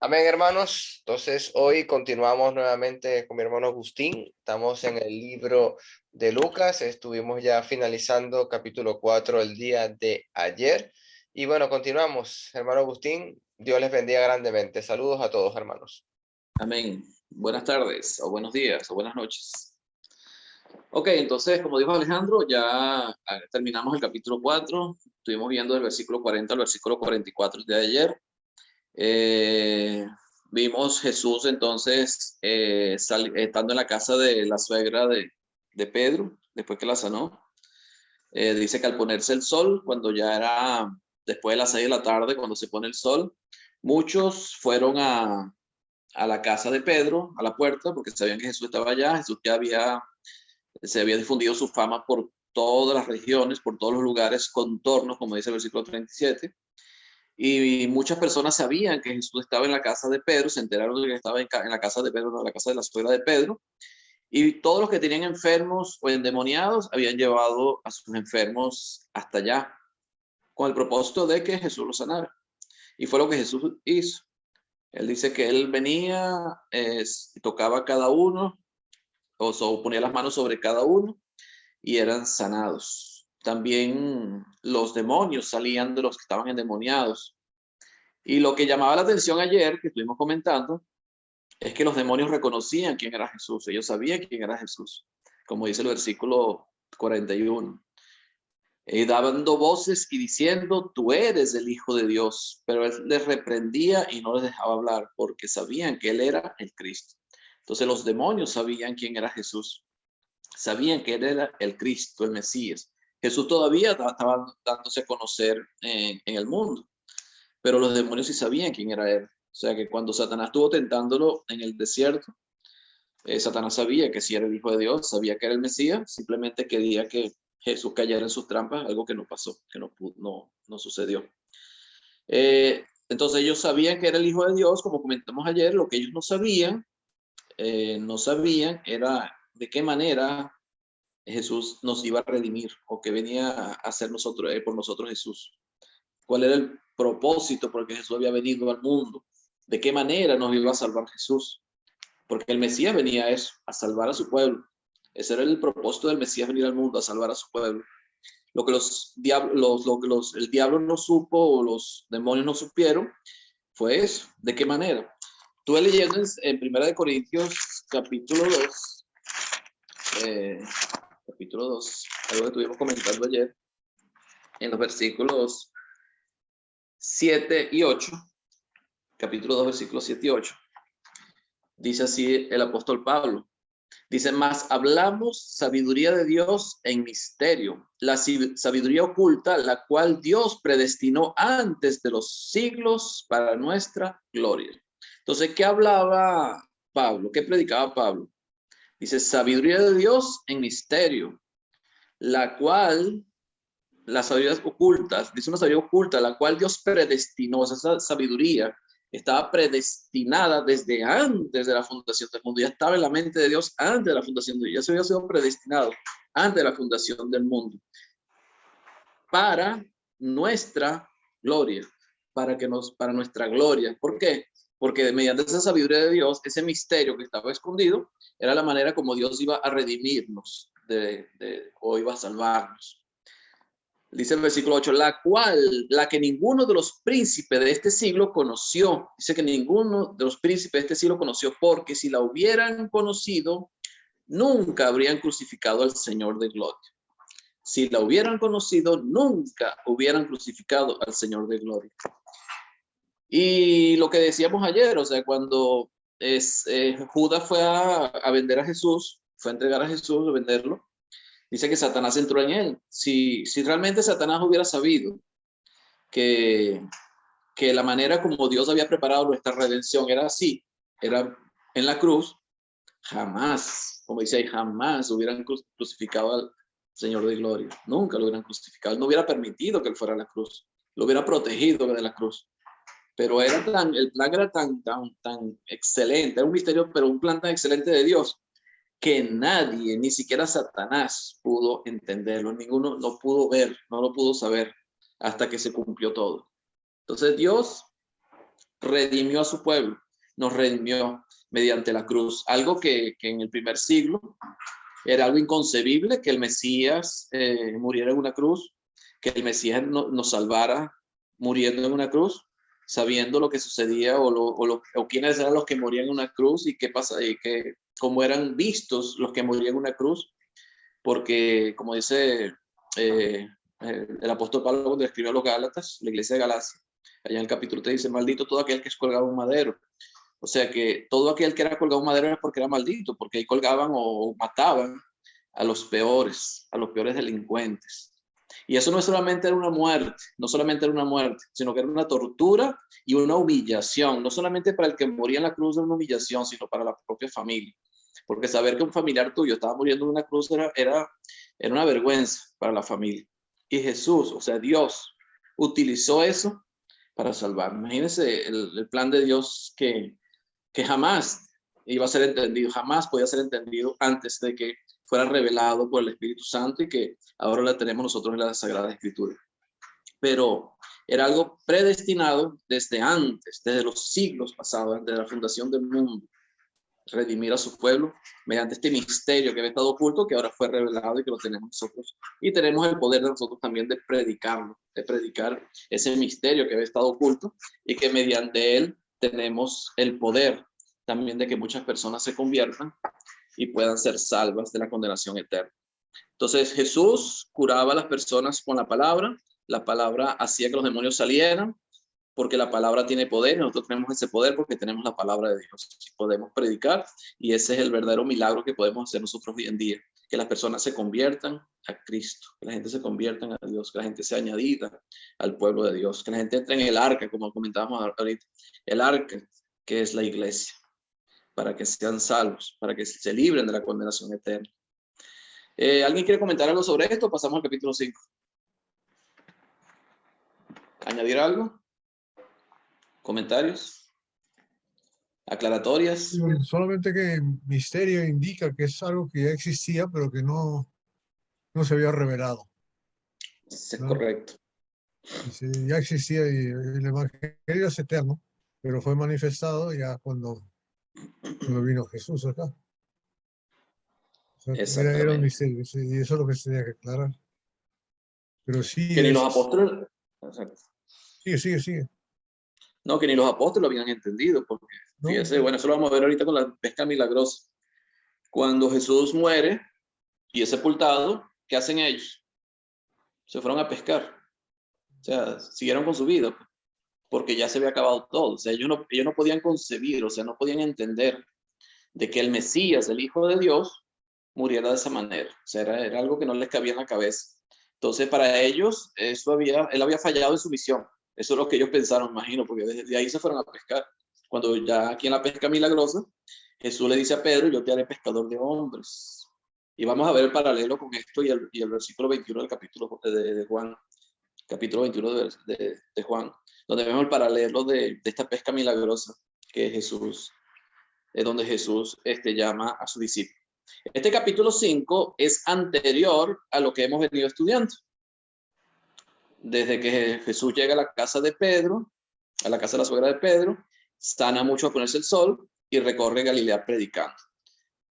Amén, hermanos. Entonces, hoy continuamos nuevamente con mi hermano Agustín. Estamos en el libro de Lucas. Estuvimos ya finalizando capítulo 4 el día de ayer. Y bueno, continuamos. Hermano Agustín, Dios les bendiga grandemente. Saludos a todos, hermanos. Amén. Buenas tardes, o buenos días, o buenas noches. Ok, entonces, como dijo Alejandro, ya terminamos el capítulo 4. Estuvimos viendo del versículo 40 al versículo 44 de ayer. Eh, Vimos Jesús entonces estando en la casa de la suegra de Pedro, después que la sanó. Dice que al ponerse el sol, cuando ya era después de las 6 de la tarde, cuando se pone el sol, muchos fueron a la casa de Pedro, a la puerta, porque sabían que Jesús estaba allá. Jesús ya se había difundido su fama por todas las regiones, por todos los lugares contornos, como dice el versículo 37. Y muchas personas sabían que Jesús estaba en la casa de Pedro, se enteraron de que estaba en la casa de Pedro, no, en la casa de la suegra de Pedro. Y todos los que tenían enfermos o endemoniados habían llevado a sus enfermos hasta allá, con el propósito de que Jesús los sanara. Y fue lo que Jesús hizo. Él dice que él venía, tocaba a cada uno, o ponía las manos sobre cada uno y eran sanados. También los demonios salían de los que estaban endemoniados. Y lo que llamaba la atención ayer, que estuvimos comentando, es que los demonios reconocían quién era Jesús. Ellos sabían quién era Jesús, como dice el versículo 41. Y dando voces y diciendo, tú eres el Hijo de Dios. Pero él les reprendía y no les dejaba hablar porque sabían que él era el Cristo. Entonces los demonios sabían quién era Jesús. Sabían que él era el Cristo, el Mesías. Jesús todavía estaba dándose a conocer en el mundo, pero los demonios sí sabían quién era él. O sea que cuando Satanás estuvo tentándolo en el desierto, Satanás sabía que sí era el Hijo de Dios, sabía que era el Mesías, simplemente quería que Jesús cayera en sus trampas, algo que no pasó, que no sucedió. Entonces ellos sabían que era el Hijo de Dios, como comentamos ayer. Lo que ellos no sabían era de qué manera Jesús nos iba a redimir, o que venía a hacer por nosotros Jesús. ¿Cuál era el propósito por el que Jesús había venido al mundo? ¿De qué manera nos iba a salvar Jesús? Porque el Mesías venía a eso, a salvar a su pueblo. Ese era el propósito del Mesías, venir al mundo, a salvar a su pueblo. Lo que el diablo no supo, o los demonios no supieron, fue eso. ¿De qué manera? Estuve leyendo en 1 Corintios capítulo 2, capítulo 2, algo que estuvimos comentando ayer, en los versículos 7 y 8, capítulo 2, versículos 7 y 8. Dice así el apóstol Pablo. Dice, más hablamos sabiduría de Dios en misterio, la sabiduría oculta, la cual Dios predestinó antes de los siglos para nuestra gloria. Entonces, ¿qué hablaba Pablo? ¿Qué predicaba Pablo? Dice, sabiduría de Dios en misterio, la cual, la sabiduría oculta, dice una sabiduría oculta, la cual Dios predestinó. Esa sabiduría estaba predestinada desde antes de la fundación del mundo. Ya estaba en la mente de Dios antes de la fundación del mundo. Ya se había sido predestinado antes de la fundación del mundo. Para nuestra gloria. Para nuestra gloria. ¿Por qué? Porque mediante esa sabiduría de Dios, ese misterio que estaba escondido, era la manera como Dios iba a redimirnos o iba a salvarnos. Dice el versículo 8, la que ninguno de los príncipes de este siglo conoció. Dice que ninguno de los príncipes de este siglo conoció, porque si la hubieran conocido, nunca habrían crucificado al Señor de gloria. Si la hubieran conocido, nunca hubieran crucificado al Señor de gloria. Y lo que decíamos ayer, o sea, cuando Judas fue a vender a Jesús, fue a entregar a Jesús, a venderlo, dice que Satanás entró en él. Si realmente Satanás hubiera sabido que, que la manera como Dios había preparado nuestra redención era así, era en la cruz, jamás, como dice ahí, jamás hubieran crucificado al Señor de gloria. Nunca lo hubieran crucificado. No hubiera permitido que él fuera a la cruz. Lo hubiera protegido de la cruz. Pero el plan era tan excelente, era un misterio, pero un plan tan excelente de Dios, que nadie, ni siquiera Satanás, pudo entenderlo. Ninguno lo pudo ver, no lo pudo saber hasta que se cumplió todo. Entonces Dios redimió a su pueblo, nos redimió mediante la cruz. Algo que en el primer siglo era algo inconcebible, que el Mesías muriera en una cruz, que el Mesías nos salvara muriendo en una cruz, sabiendo lo que sucedía o quiénes eran los que morían en una cruz y qué pasa, y cómo eran vistos los que morían en una cruz, porque como dice el apóstol Pablo cuando escribió a los Gálatas, la iglesia de Galacia, allá en el capítulo 3 dice, maldito todo aquel que es colgado en un madero. O sea que todo aquel que era colgado en un madero era porque era maldito, porque ahí colgaban o mataban a los peores delincuentes. Y eso no solamente era una muerte, no solamente era una muerte, sino que era una tortura y una humillación, no solamente para el que moría en la cruz era una humillación, sino para la propia familia. Porque saber que un familiar tuyo estaba muriendo en una cruz era una vergüenza para la familia. Y Jesús, o sea, Dios, utilizó eso para salvar. Imagínense el plan de Dios que jamás iba a ser entendido, jamás podía ser entendido antes de que fuera revelado por el Espíritu Santo y que ahora la tenemos nosotros en la Sagrada Escritura. Pero era algo predestinado desde antes, desde los siglos pasados, desde la fundación del mundo, redimir a su pueblo mediante este misterio que había estado oculto, que ahora fue revelado y que lo tenemos nosotros. Y tenemos el poder de nosotros también de predicarlo, de predicar ese misterio que había estado oculto y que mediante él tenemos el poder también de que muchas personas se conviertan y puedan ser salvas de la condenación eterna. Entonces Jesús curaba a las personas con la palabra hacía que los demonios salieran, porque la palabra tiene poder, y nosotros tenemos ese poder porque tenemos la palabra de Dios. Podemos predicar y ese es el verdadero milagro que podemos hacer nosotros hoy en día, que las personas se conviertan a Cristo, que la gente se convierta a Dios, que la gente sea añadida al pueblo de Dios, que la gente entre en el arca, como comentábamos ahorita, el arca que es la iglesia, para que sean salvos, para que se libren de la condenación eterna. ¿Alguien quiere comentar algo sobre esto? Pasamos al capítulo 5. ¿Añadir algo? ¿Comentarios? ¿Aclaratorias? Solamente que misterio indica que es algo que ya existía, pero que no se había revelado. Es correcto. Ya existía y el Evangelio es eterno, pero fue manifestado ya cuando vino Jesús acá. O sea, era un misterio, y eso es lo que se tenía que aclarar. Pero sí. Que ni los apóstoles. Exacto. Sigue. No, que ni los apóstoles lo habían entendido, porque fíjese, bueno, eso lo vamos a ver ahorita con la pesca milagrosa. Cuando Jesús muere y es sepultado, ¿qué hacen ellos? Se fueron a pescar. O sea, siguieron con su vida, porque ya se había acabado todo. O sea, ellos no podían concebir, o sea, no podían entender de que el Mesías, el Hijo de Dios, muriera de esa manera. O sea, era algo que no les cabía en la cabeza. Entonces, para ellos, él había fallado en su misión. Eso es lo que ellos pensaron, imagino, porque desde ahí se fueron a pescar. Cuando ya aquí en la pesca milagrosa, Jesús le dice a Pedro, yo te haré pescador de hombres. Y vamos a ver el paralelo con esto y el versículo 21 del capítulo de Juan, capítulo 21 de Juan, donde vemos el paralelo de esta pesca milagrosa que Jesús, donde Jesús llama a su discípulo. Este capítulo 5 es anterior a lo que hemos venido estudiando. Desde que Jesús llega a la casa de Pedro, a la casa de la suegra de Pedro, sana mucho a ponerse el sol y recorre Galilea predicando.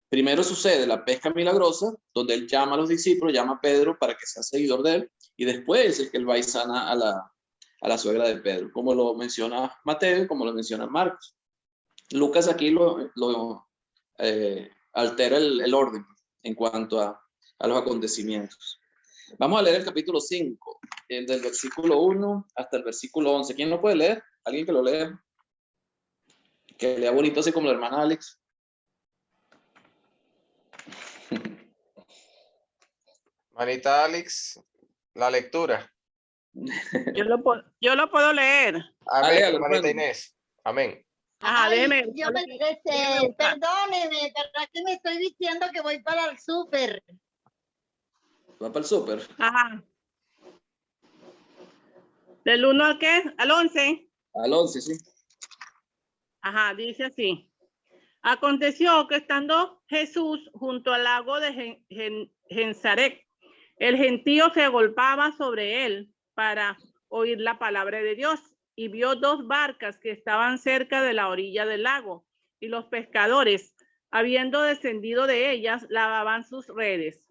Primero sucede la pesca milagrosa, donde él llama a los discípulos, llama a Pedro para que sea seguidor de él, y después es que él va y sana a la suegra de Pedro, como lo menciona Mateo y como lo menciona Marcos. Lucas aquí altera el orden en cuanto a los acontecimientos. Vamos a leer el capítulo 5, el del versículo 1 hasta el versículo 11. ¿Quién lo puede leer? ¿Alguien que lo lea? Que lea bonito así como la hermana Alex. Manita Alex, la lectura. Yo lo puedo leer. Amén, hermanita Inés. Amén. Ajá, déjeme. Perdóneme, ¿verdad que me estoy diciendo que voy para el súper? ¿Va para el súper? Ajá. ¿Del 1 al qué? ¿Al 11? Al 11, sí. Ajá, dice así. Aconteció que estando Jesús junto al lago de Gensaret, el gentío se agolpaba sobre él para oír la palabra de Dios. y vio 2 barcas que estaban cerca de la orilla del lago, y los pescadores, habiendo descendido de ellas, lavaban sus redes.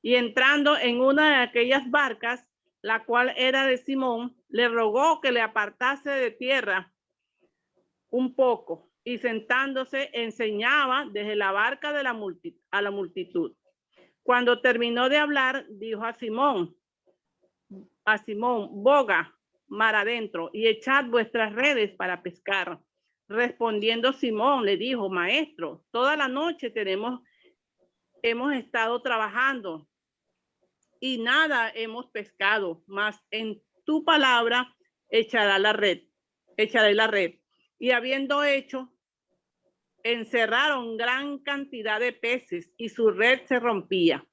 Y entrando en una de aquellas barcas, la cual era de Simón, le rogó que le apartase de tierra un poco, y sentándose enseñaba desde la barca de a la multitud. Cuando terminó de hablar, dijo a Simón, boga mar adentro y echad vuestras redes para pescar. Respondiendo Simón, le dijo, maestro, toda la noche hemos estado trabajando y nada hemos pescado, mas en tu palabra echaré la red. Y habiendo hecho, encerraron gran cantidad de peces y su red se rompía.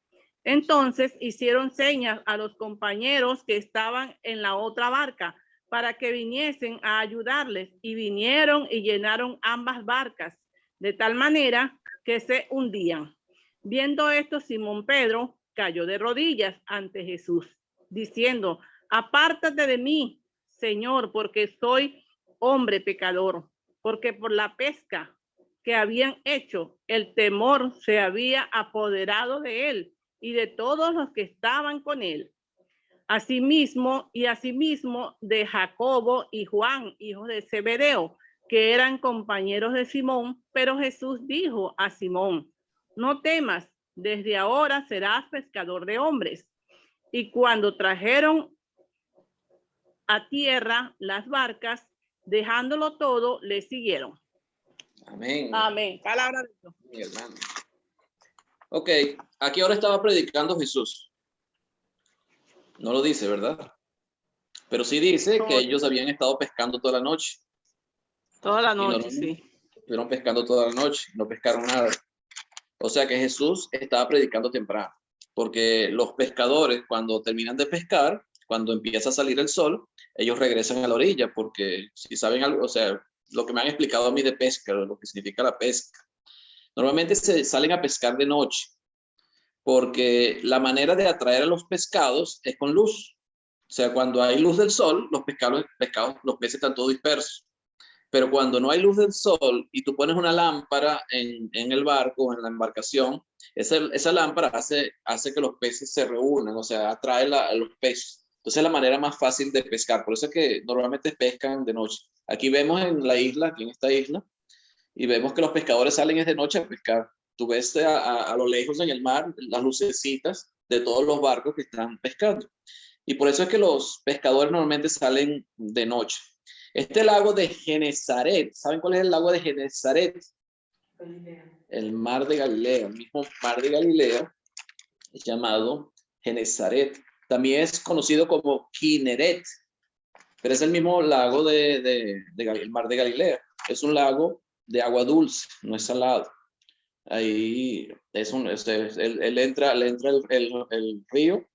Entonces hicieron señas a los compañeros que estaban en la otra barca para que viniesen a ayudarles, y vinieron y llenaron ambas barcas de tal manera que se hundían. Viendo esto, Simón Pedro cayó de rodillas ante Jesús, diciendo, apártate de mí, Señor, porque soy hombre pecador, porque por la pesca que habían hecho, el temor se había apoderado de él y de todos los que estaban con él. Asimismo de Jacobo y Juan, hijos de Zebedeo, que eran compañeros de Simón. Pero Jesús dijo a Simón, no temas, desde ahora serás pescador de hombres. Y cuando trajeron a tierra las barcas, dejándolo todo, le siguieron. Amén. Amén. Palabra de Dios. Mi hermano. Ok, ¿a qué hora estaba predicando Jesús? No lo dice, ¿verdad? Pero sí dice que ellos habían estado pescando toda la noche. Toda la noche, sí. Estuvieron pescando toda la noche, no pescaron nada. O sea que Jesús estaba predicando temprano, porque los pescadores, cuando terminan de pescar, cuando empieza a salir el sol, ellos regresan a la orilla, porque si saben algo, o sea, lo que me han explicado a mí de pesca, lo que significa la pesca, normalmente se salen a pescar de noche, porque la manera de atraer a los pescados es con luz. O sea, cuando hay luz del sol, los peces están todos dispersos. Pero cuando no hay luz del sol y tú pones una lámpara en el barco, en la embarcación, esa lámpara hace que los peces se reúnan, o sea, atrae a los peces. Entonces es la manera más fácil de pescar. Por eso es que normalmente pescan de noche. Aquí vemos en la isla, aquí en esta isla, y vemos que los pescadores salen de noche a pescar. Tú ves a lo lejos en el mar las lucecitas de todos los barcos que están pescando. Y por eso es que los pescadores normalmente salen de noche. Este lago de Genesaret, ¿saben cuál es el lago de Genesaret? El mar de Galilea, el mismo mar de Galilea es llamado Genesaret. También es conocido como Kineret, pero es el mismo lago del mar de Galilea. Es un lago de agua dulce, no es salado. Ahí él entra el río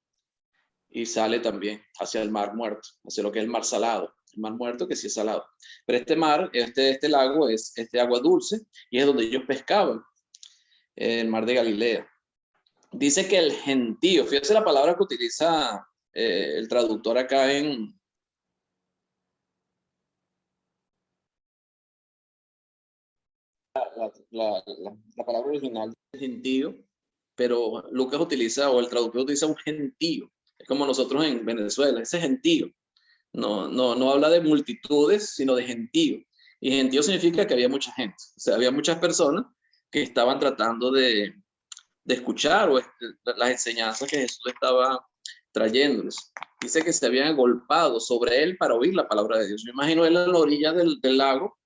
y sale también hacia el mar muerto, hacia lo que es el mar salado. El mar muerto que sí es salado. Pero este lago es de agua dulce y es donde ellos pescaban, el mar de Galilea. Dice que el gentío, fíjese la palabra que utiliza el traductor acá en la palabra original del gentío, pero Lucas utiliza, o el traductor utiliza un gentío. Es como nosotros en Venezuela, ese gentío. No habla de multitudes, sino de gentío. Y gentío significa que había mucha gente. O sea, había muchas personas que estaban tratando de escuchar las enseñanzas que Jesús estaba trayéndoles. Dice que se habían agolpado sobre él para oír la palabra de Dios. Me imagino él a la orilla del lago,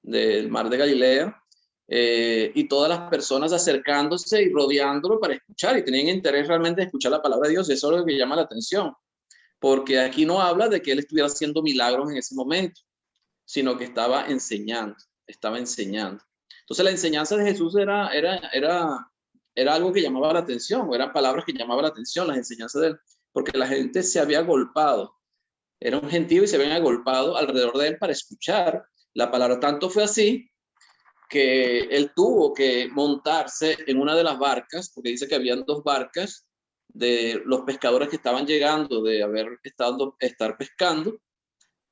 del mar de Galilea, y todas las personas acercándose y rodeándolo para escuchar, y tenían interés realmente de escuchar la palabra de Dios. Y eso es lo que llama la atención. Porque aquí no habla de que él estuviera haciendo milagros en ese momento, sino que estaba enseñando. Entonces la enseñanza de Jesús era algo que llamaba la atención, o eran palabras que llamaban la atención, las enseñanzas de él, porque la gente se había agolpado. Era un gentío y se habían agolpado alrededor de él para escuchar la palabra. Tanto fue así que él tuvo que montarse en una de las barcas, porque dice que habían 2 barcas, de los pescadores que estaban llegando de estar pescando,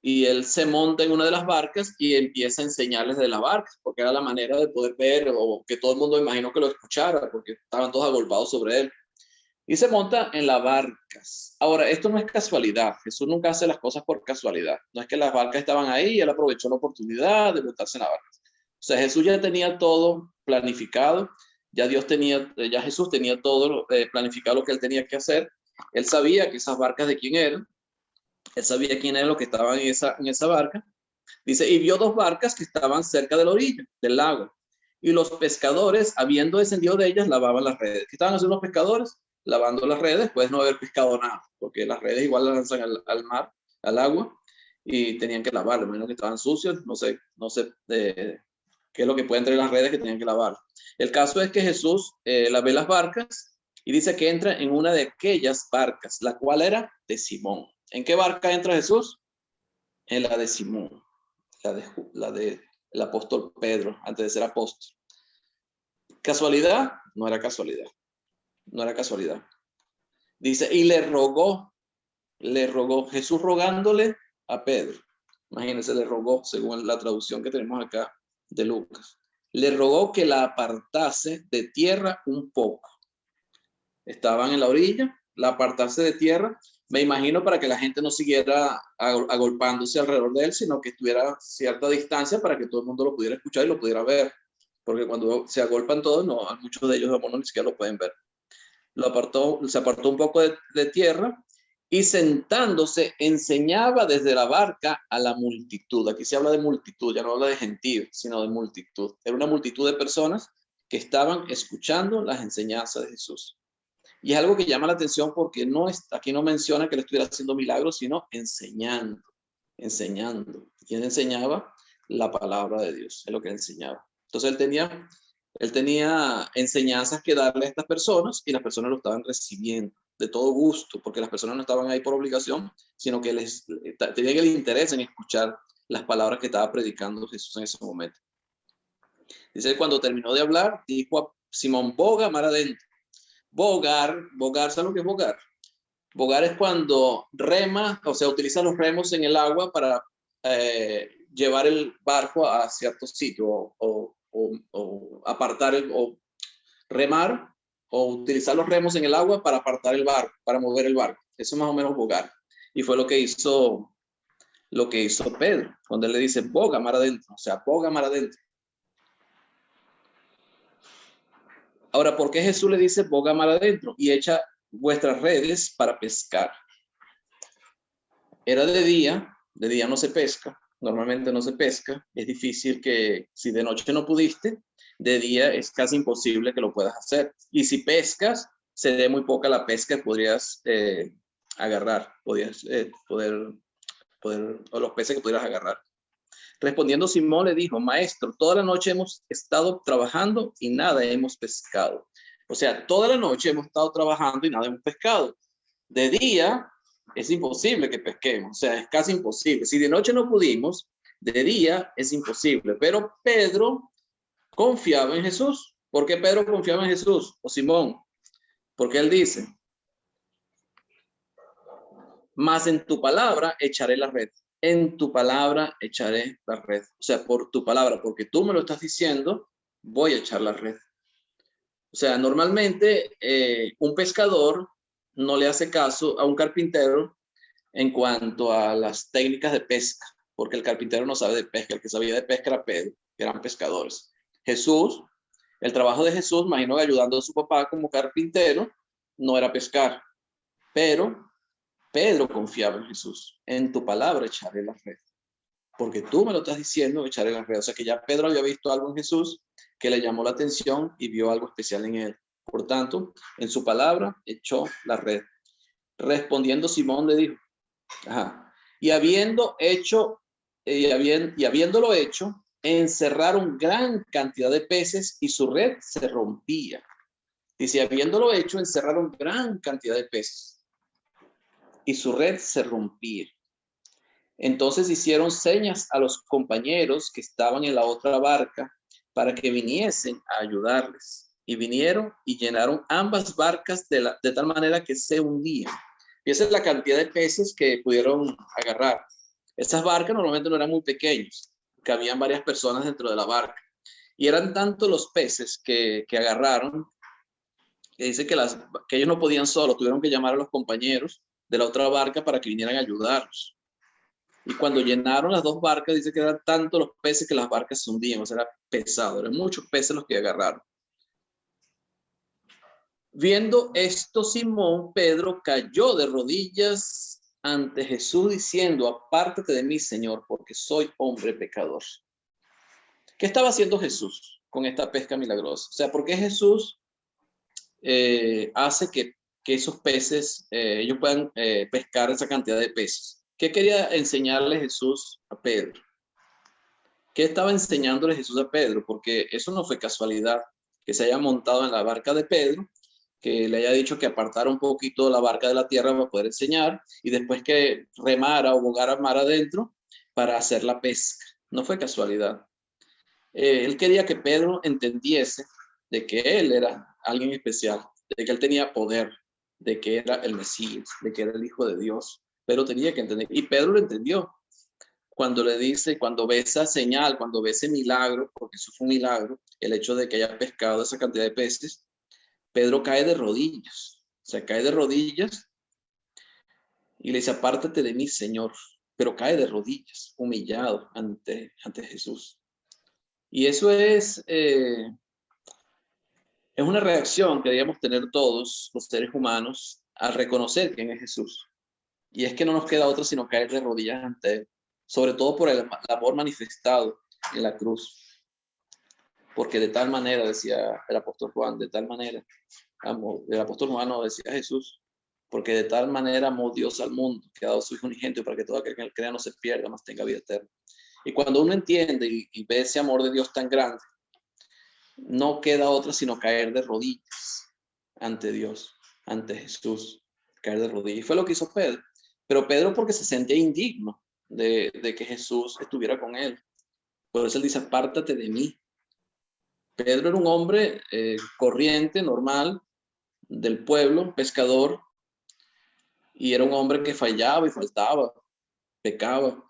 y él se monta en una de las barcas y empieza a enseñarles de la barca, porque era la manera de poder ver o que todo el mundo imagino que lo escuchara, porque estaban todos agolpados sobre él. Y se monta en las barcas. Ahora, esto no es casualidad. Jesús nunca hace las cosas por casualidad. No es que las barcas estaban ahí y él aprovechó la oportunidad de montarse en la barca. O sea, Jesús ya tenía todo planificado. Ya Jesús tenía todo planificado lo que él tenía que hacer. Él sabía que esas barcas de quién eran. Él sabía quién era lo que estaba en esa barca. Dice, y vio dos barcas que estaban cerca de la orilla del lago. Y los pescadores, habiendo descendido de ellas, lavaban las redes. ¿Qué estaban haciendo los pescadores? Lavando las redes, pues no haber pescado nada, porque las redes igual las lanzan al mar, al agua, y tenían que lavarlas. Menos que estaban sucios, no sé qué es lo que puede entre las redes que tenían que lavar. El caso es que Jesús ve las barcas y dice que entra en una de aquellas barcas, la cual era de Simón. ¿En qué barca entra Jesús? En la de Simón, la de el apóstol Pedro, antes de ser apóstol. ¿Casualidad? No era casualidad. No era casualidad. Dice, y le rogó Jesús rogándole a Pedro. Imagínense, le rogó, según la traducción que tenemos acá de Lucas. Le rogó que la apartase de tierra un poco. Estaban en la orilla, la apartase de tierra, me imagino para que la gente no siguiera agolpándose alrededor de él, sino que estuviera a cierta distancia para que todo el mundo lo pudiera escuchar y lo pudiera ver. Porque cuando se agolpan todos, no, muchos de ellos ni siquiera lo pueden ver. Se apartó un poco de tierra y sentándose enseñaba desde la barca a la multitud. Aquí se habla de multitud, ya no habla de gentío, sino de multitud. Era una multitud de personas que estaban escuchando las enseñanzas de Jesús. Y es algo que llama la atención porque aquí no menciona que le estuviera haciendo milagros, sino enseñando. Y él enseñaba la palabra de Dios, es lo que él enseñaba. Entonces él tenía enseñanzas que darle a estas personas y las personas lo estaban recibiendo de todo gusto, porque las personas no estaban ahí por obligación, sino que tenían el interés en escuchar las palabras que estaba predicando Jesús en ese momento. Dice, cuando terminó de hablar, dijo a Simón, boga mar adentro. Bogar, ¿sabes lo que es bogar? Bogar es cuando rema, o sea, utiliza los remos en el agua para llevar el barco a cierto sitio o apartar o remar o utilizar los remos en el agua para apartar el barco, para mover el barco. Eso es más o menos bogar. Y fue lo que hizo Pedro, cuando él le dice boga mar adentro, o sea, boga mar adentro. Ahora, ¿por qué Jesús le dice boga mar adentro y echa vuestras redes para pescar? Era de día no se pesca, normalmente no se pesca, es difícil que si de noche no pudiste, de día es casi imposible que lo puedas hacer. Y si pescas, sería muy poca la pesca que podrías agarrar, o los peces que pudieras agarrar. Respondiendo Simón le dijo, maestro, toda la noche hemos estado trabajando y nada hemos pescado. O sea, toda la noche hemos estado trabajando y nada hemos pescado. De día es imposible que pesquemos, o sea, es casi imposible. Si de noche no pudimos, de día es imposible. Pero Pedro confiaba en Jesús. ¿Por qué Pedro confiaba en Jesús? O Simón, porque él dice, mas en tu palabra echaré la red. En tu palabra echaré la red. O sea, por tu palabra, porque tú me lo estás diciendo, voy a echar la red. O sea, normalmente un pescador no le hace caso a un carpintero en cuanto a las técnicas de pesca, porque el carpintero no sabe de pesca. El que sabía de pesca era Pedro, que eran pescadores. Jesús, el trabajo de Jesús, imagino que ayudando a su papá como carpintero, no era pescar, pero Pedro confiaba en Jesús. En tu palabra echaré la red. Porque tú me lo estás diciendo, echaré la red. O sea que ya Pedro había visto algo en Jesús que le llamó la atención y vio algo especial en él. Por tanto, en su palabra echó la red. Respondiendo Simón le dijo, y habiéndolo hecho, encerraron gran cantidad de peces y su red se rompía. Dice, habiéndolo hecho, encerraron gran cantidad de peces y su red se rompía. Entonces hicieron señas a los compañeros que estaban en la otra barca para que viniesen a ayudarles. Y vinieron y llenaron ambas barcas de tal manera que se hundían. Y esa es la cantidad de peces que pudieron agarrar. Esas barcas normalmente no eran muy pequeñas, que habían varias personas dentro de la barca. Y eran tantos los peces que agarraron, que dice que ellos no podían solos, tuvieron que llamar a los compañeros de la otra barca para que vinieran a ayudarlos. Y cuando llenaron las dos barcas, dice que eran tantos los peces que las barcas se hundían, o sea, era pesado, eran muchos peces los que agarraron. Viendo esto, Simón Pedro cayó de rodillas ante Jesús diciendo, apártate de mí, Señor, porque soy hombre pecador. ¿Qué estaba haciendo Jesús con esta pesca milagrosa? O sea, ¿por qué Jesús hace que esos peces, ellos puedan pescar esa cantidad de peces? ¿Qué quería enseñarle Jesús a Pedro? ¿Qué estaba enseñándole Jesús a Pedro? Porque eso no fue casualidad, que se haya montado en la barca de Pedro, que le haya dicho que apartara un poquito la barca de la tierra para poder enseñar, y después que remara o bogara mar adentro para hacer la pesca. No fue casualidad. Él quería que Pedro entendiese de que él era alguien especial, de que él tenía poder, de que era el Mesías, de que era el Hijo de Dios. Pero tenía que entender, y Pedro lo entendió. Cuando le dice, cuando ve esa señal, cuando ve ese milagro, porque eso fue un milagro, el hecho de que haya pescado esa cantidad de peces, Pedro cae de rodillas, o sea, cae de rodillas y le dice, apártate de mí, Señor, pero cae de rodillas, humillado ante Jesús. Y eso es una reacción que debíamos tener todos los seres humanos al reconocer quién es Jesús. Y es que no nos queda otra sino caer de rodillas ante Él, sobre todo por el amor manifestado en la cruz. Porque de tal manera, decía el apóstol Juan, de tal manera, el apóstol Juan no decía Jesús, porque de tal manera amó Dios al mundo, que ha dado su Hijo unigénito para que todo aquel que en él crea no se pierda, mas tenga vida eterna. Y cuando uno entiende y ve ese amor de Dios tan grande, no queda otra sino caer de rodillas ante Dios, ante Jesús, caer de rodillas. Y fue lo que hizo Pedro. Pero Pedro porque se sentía indigno de que Jesús estuviera con él. Por eso él dice, apártate de mí. Pedro era un hombre corriente, normal, del pueblo, pescador, y era un hombre que fallaba y faltaba, pecaba.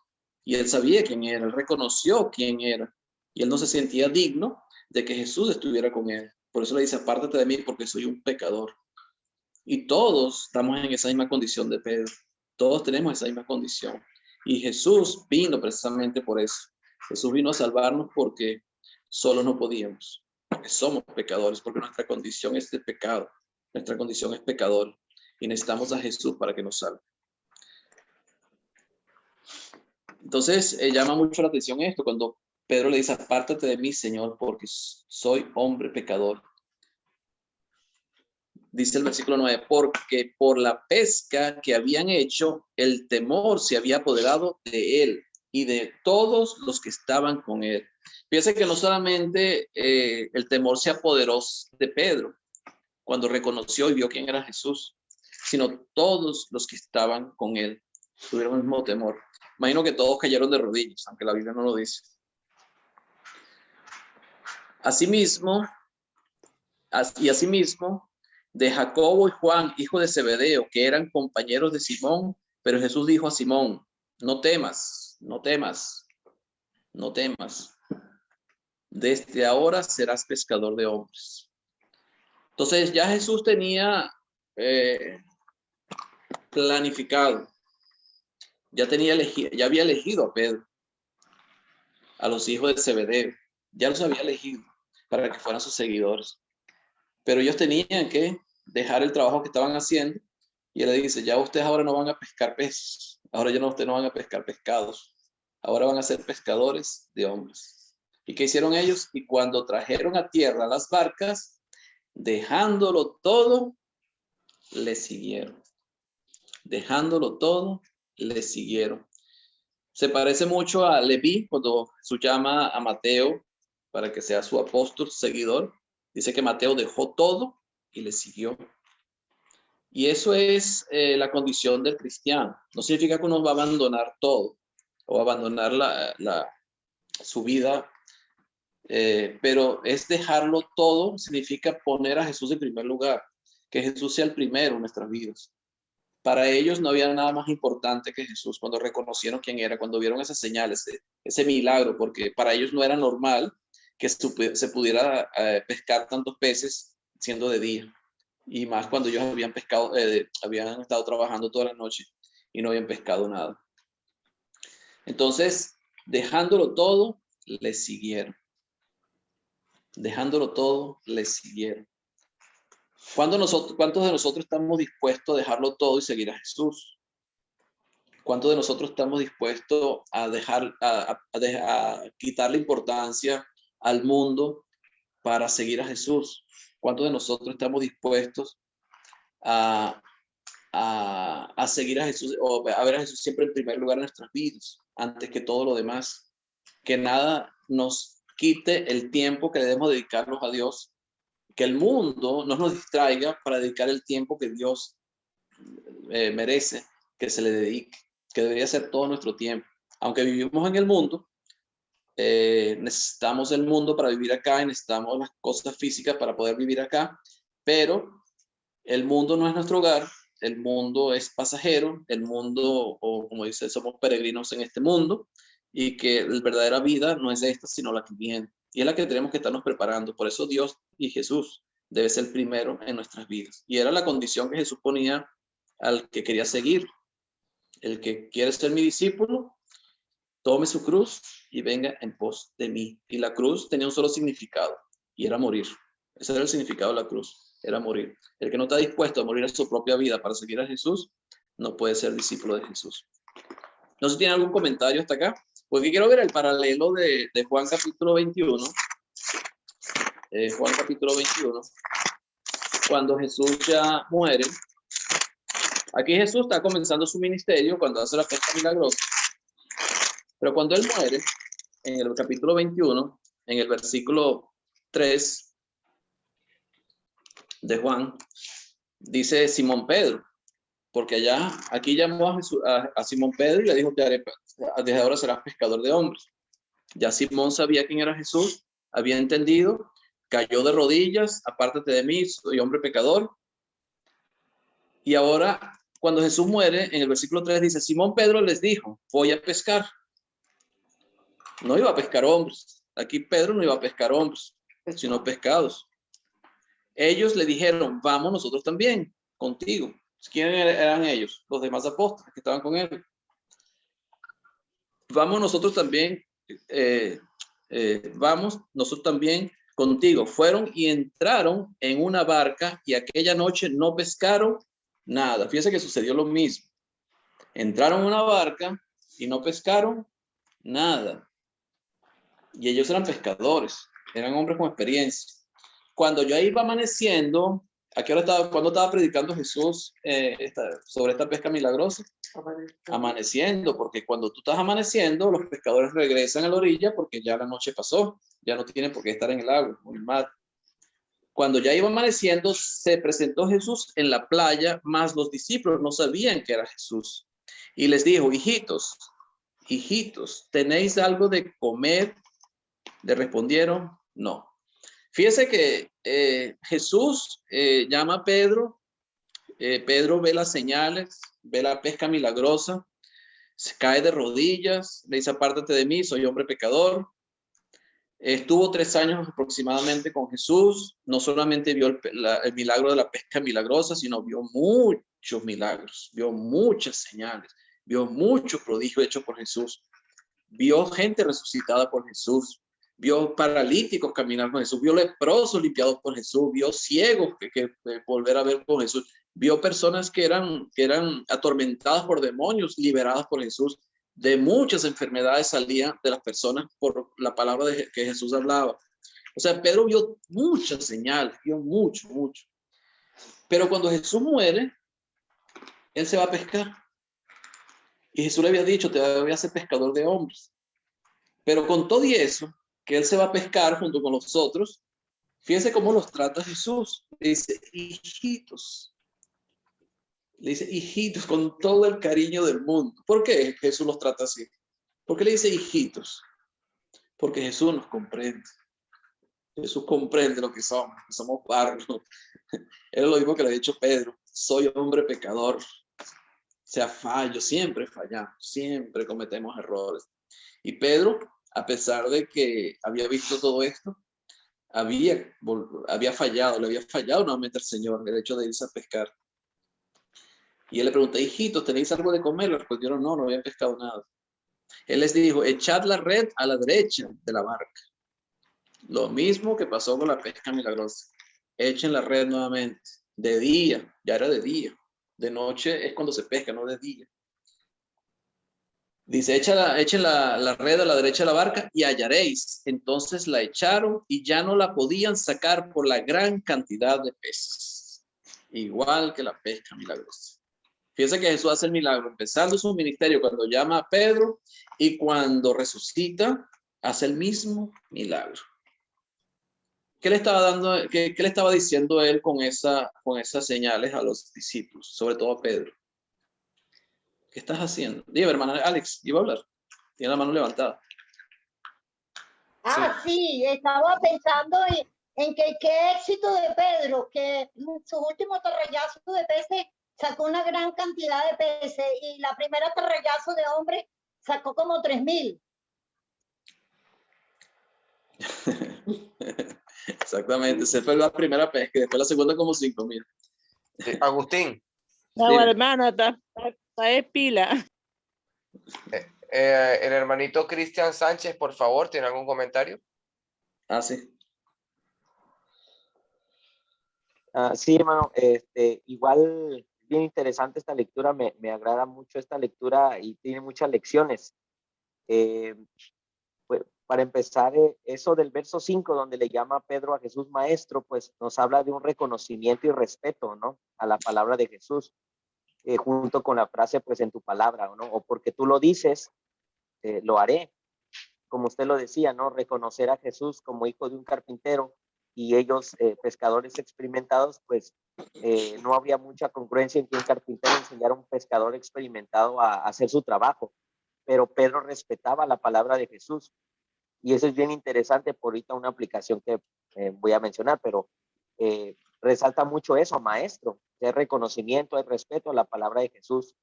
Y él sabía quién era, él reconoció quién era. Y él no se sentía digno de que Jesús estuviera con él. Por eso le dice, apártate de mí porque soy un pecador. Y todos estamos en esa misma condición de Pedro. Todos tenemos esa misma condición. Y Jesús vino precisamente por eso. Jesús vino a salvarnos porque solos no podíamos. Porque somos pecadores, porque nuestra condición es de pecado. Nuestra condición es pecador. Y necesitamos a Jesús para que nos salve. Entonces, llama mucho la atención esto, cuando Pedro le dice, apártate de mí, Señor, porque soy hombre pecador. Dice el versículo 9, porque por la pesca que habían hecho, el temor se había apoderado de él y de todos los que estaban con él. Fíjense que no solamente el temor se apoderó de Pedro cuando reconoció y vio quién era Jesús, sino todos los que estaban con él tuvieron el mismo temor. Imagino que todos cayeron de rodillas, aunque la Biblia no lo dice. Asimismo, de Jacobo y Juan, hijo de Zebedeo, que eran compañeros de Simón, pero Jesús dijo a Simón, no temas, no temas, no temas. Desde ahora serás pescador de hombres. Entonces ya Jesús tenía planificado, ya había elegido a Pedro, a los hijos de Zebedeo, ya los había elegido para que fueran sus seguidores. Pero ellos tenían que dejar el trabajo que estaban haciendo y él le dice, ya ustedes ahora no van a pescar peces, ahora ya ustedes no van a pescar pescados, ahora van a ser pescadores de hombres. ¿Y qué hicieron ellos? Y cuando trajeron a tierra las barcas, dejándolo todo, le siguieron. Dejándolo todo, le siguieron. Se parece mucho a Leví cuando Jesús llama a Mateo para que sea su apóstol, seguidor. Dice que Mateo dejó todo y le siguió. Y eso es la condición del cristiano. No significa que uno va a abandonar todo o abandonar su vida, pero es dejarlo todo, significa poner a Jesús en primer lugar, que Jesús sea el primero en nuestras vidas, Para ellos no había nada más importante que Jesús cuando reconocieron quién era, cuando vieron esas señales, ese milagro, porque para ellos no era normal que se pudiera pescar tantos peces siendo de día. Y más cuando ellos habían pescado, habían estado trabajando toda la noche y no habían pescado nada. Entonces, dejándolo todo, le siguieron. Dejándolo todo, le siguieron. ¿Cuántos de nosotros estamos dispuestos a dejarlo todo y seguir a Jesús? ¿Cuántos de nosotros estamos dispuestos a quitarle importancia al mundo para seguir a Jesús? ¿Cuántos de nosotros estamos dispuestos a seguir a Jesús o a ver a Jesús siempre en primer lugar en nuestras vidas, antes que todo lo demás? Que nada nos quite el tiempo que debemos dedicarnos a Dios, que el mundo no nos distraiga para dedicar el tiempo que Dios merece que se le dedique, que debería ser todo nuestro tiempo. Aunque vivimos en el mundo, necesitamos el mundo para vivir acá y necesitamos las cosas físicas para poder vivir acá, pero el mundo no es nuestro hogar, el mundo es pasajero, el mundo, o como dice, somos peregrinos en este mundo, y que la verdadera vida no es esta, sino la que viene. Y es la que tenemos que estarnos preparando. Por eso Dios y Jesús debe ser primero en nuestras vidas. Y era la condición que Jesús ponía al que quería seguir. El que quiere ser mi discípulo, tome su cruz y venga en pos de mí. Y la cruz tenía un solo significado, y era morir. Ese era el significado de la cruz, era morir. El que no está dispuesto a morir a su propia vida para seguir a Jesús, no puede ser discípulo de Jesús. No sé si tiene algún comentario hasta acá, porque quiero ver el paralelo de Juan capítulo 21. Juan capítulo 21, cuando Jesús ya muere. Aquí Jesús está comenzando su ministerio cuando hace la pesca milagrosa. Pero cuando él muere, en el capítulo 21, en el versículo 3 de Juan, dice Simón Pedro, porque aquí llamó a Simón Pedro y le dijo que desde ahora serás pescador de hombres. Ya Simón sabía quién era Jesús, había entendido, cayó de rodillas, apártate de mí, soy hombre pecador. Y ahora, cuando Jesús muere, en el versículo 3 dice, Simón Pedro les dijo, voy a pescar. No iba a pescar hombres. Aquí Pedro no iba a pescar hombres, sino pescados. Ellos le dijeron, vamos nosotros también, contigo. ¿Quiénes eran ellos? Los demás apóstoles que estaban con él. Vamos nosotros también, vamos nosotros también contigo. Fueron y entraron en una barca y aquella noche no pescaron nada. Fíjense que sucedió lo mismo. Entraron en una barca y no pescaron nada. Y ellos eran pescadores, eran hombres con experiencia. Cuando yo iba amaneciendo, ¿cuándo estaba predicando Jesús sobre esta pesca milagrosa? Amaneciendo, porque cuando tú estás amaneciendo, los pescadores regresan a la orilla porque ya la noche pasó, ya no tienen por qué estar en el agua o en el mar. Cuando ya iba amaneciendo, se presentó Jesús en la playa, mas los discípulos no sabían que era Jesús. Y les dijo, hijitos, ¿tenéis algo de comer? Le respondieron, no. Fíjese que Jesús llama a Pedro. Pedro ve las señales, ve la pesca milagrosa, se cae de rodillas, le dice, apártate de mí, soy hombre pecador. Estuvo 3 años aproximadamente con Jesús. No solamente vio el milagro de la pesca milagrosa, sino vio muchos milagros, vio muchas señales, vio muchos prodigios hechos por Jesús. Vio gente resucitada por Jesús, vio paralíticos caminar con Jesús, vio leprosos limpiados por Jesús, vio ciegos que volver a ver con Jesús, vio personas que eran atormentadas por demonios, liberadas por Jesús. De muchas enfermedades salían de las personas por la palabra que Jesús hablaba. O sea, Pedro vio muchas señales, vio mucho. Pero cuando Jesús muere, él se va a pescar. Y Jesús le había dicho, te voy a hacer pescador de hombres. Pero con todo y eso, que él se va a pescar junto con los otros, fíjense cómo los trata Jesús. Le dice, hijitos. Le dice, hijitos, con todo el cariño del mundo. ¿Por qué Jesús los trata así? ¿Por qué le dice hijitos? Porque Jesús nos comprende. Jesús comprende lo que somos barro. Él es lo mismo que le ha dicho Pedro, soy hombre pecador. sea fallo, siempre fallamos, siempre cometemos errores. Y Pedro, a pesar de que había visto todo esto, había fallado, le había fallado nuevamente al Señor el hecho de irse a pescar. Y él le preguntó, hijitos, ¿tenéis algo de comer? Le respondieron, no habían pescado nada. Él les dijo, echad la red a la derecha de la barca. Lo mismo que pasó con la pesca milagrosa. Echen la red nuevamente. De día, ya era de día. De noche es cuando se pesca, no de día. Dice, echen la red a la derecha de la barca y hallaréis. Entonces la echaron y ya no la podían sacar por la gran cantidad de peces. Igual que la pesca milagrosa. Fíjense que Jesús hace el milagro, empezando su ministerio cuando llama a Pedro y cuando resucita, hace el mismo milagro. ¿Qué le estaba dando, qué le estaba diciendo él con esas señales a los discípulos, sobre todo a Pedro? ¿Qué estás haciendo? Dime, hermana Alex, iba a hablar. Tiene la mano levantada. Sí, estaba pensando en que qué éxito de Pedro, que en su último aterrizaje de peces sacó una gran cantidad de peces y la primera aterrizaje de hombre sacó como 3,000. Exactamente, esa fue la primera pesca y después la segunda como 5,000. Agustín. No, hermana, está de pila. El hermanito Cristian Sánchez, por favor, ¿tiene algún comentario? Sí. Sí, hermano, igual bien interesante esta lectura, me agrada mucho esta lectura y tiene muchas lecciones. Pues, para empezar, eso del verso 5, donde le llama a Pedro a Jesús maestro, pues nos habla de un reconocimiento y respeto, ¿no? A la palabra de Jesús, junto con la frase, pues en tu palabra, ¿no? O porque tú lo dices, lo haré. Como usted lo decía, ¿no? Reconocer a Jesús como hijo de un carpintero y ellos, pescadores experimentados, pues no había mucha congruencia en que un carpintero enseñara a un pescador experimentado a hacer su trabajo. Pero Pedro respetaba la palabra de Jesús. Y eso es bien interesante, por ahorita una aplicación que voy a mencionar, pero resalta mucho eso, maestro, es reconocimiento, es respeto a la palabra de Jesús.